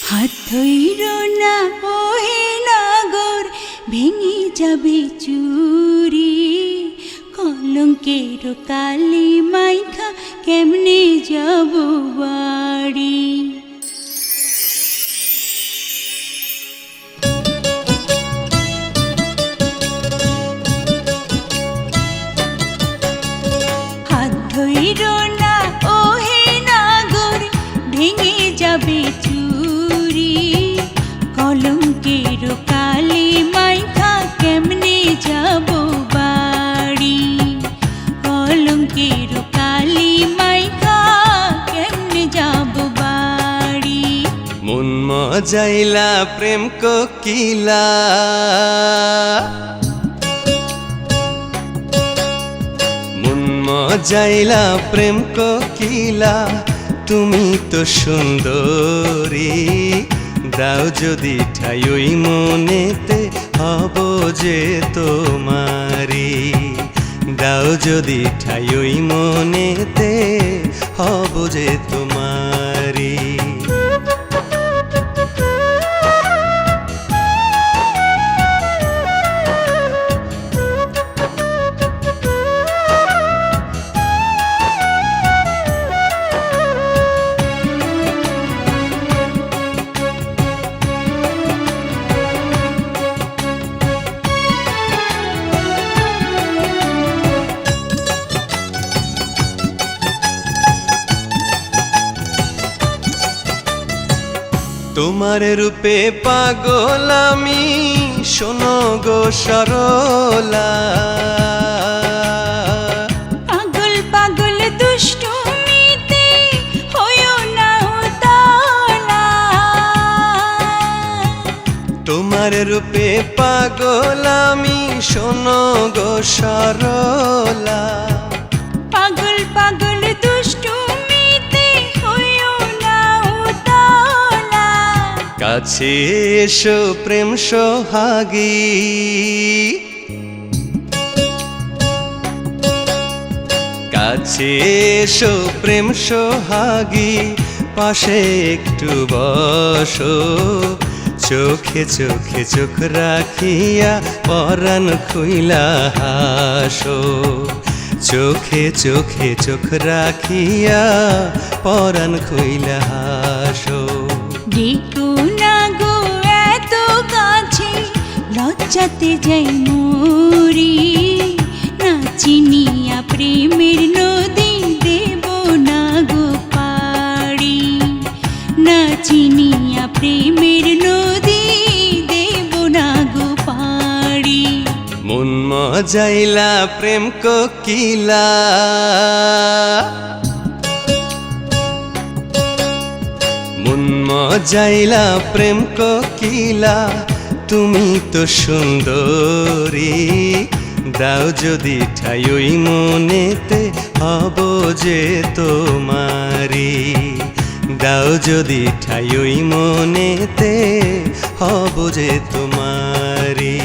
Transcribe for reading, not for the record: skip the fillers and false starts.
হাত ধইর না ওহে নগর, ভেঙে যাবে চুরি। কলঙ্কের কালি মাইখা কেমনে যাব বাড়ি। হাত ধইর না ওহে নগর, ভেঙে যাবে চুরি। কলঙ্কের কালি মাইখা কেমনে যাব বাড়ি। কলঙ্কের কালি মাইখা কেমনে যাব বাড়ি। মন মজাইলা প্রেম কোকিলা, মন মজাইলা প্রেম কোকিলা, তুমি তো সুন্দরী। দাও যদি ঠাই ওই মনেতে, হব যে তোমারি। দাও যদি ঠাই ওই মনেতে, হব যে তোমারি। তোমার রূপে পাগল আমি, শোনো গো সরলা। পাগল পাগল দুষ্টুমিতে হইও না উতলা। তোমার রূপে পাগল আমি, শোনো গো সরলা। পাগল পাগল দুষ্টুমিতে হইও না উতলা। কাছে এসো প্রেম সোহাগী, কাছে এসো প্রেম সোহাগী, পাশে একটু বসো। চোখে চোখে চোখ রাখিয়া পরাণ খুইলা হাসো। চোখে চোখে চোখ রাখিয়া পরাণ খুইলা হাসো। ডেকো না গো এত কাছে, লজ্জাতে যাই মরি। না চিনিয়া প্রেমের নদী দেব না গো পাড়ি। না চিনিয়া প্রেমের নদী দেব না গো পাড়ি। মন মজাইলা প্রেম কোকিলা, মন মজাইলা প্রেম কোকিলা, তুমি তো সুন্দরী। দাও যদি ঠাই ওই মনেতে, হব যে তোমারি। দাও যদি ঠাই ওই মনেতে, হব যে তোমারি।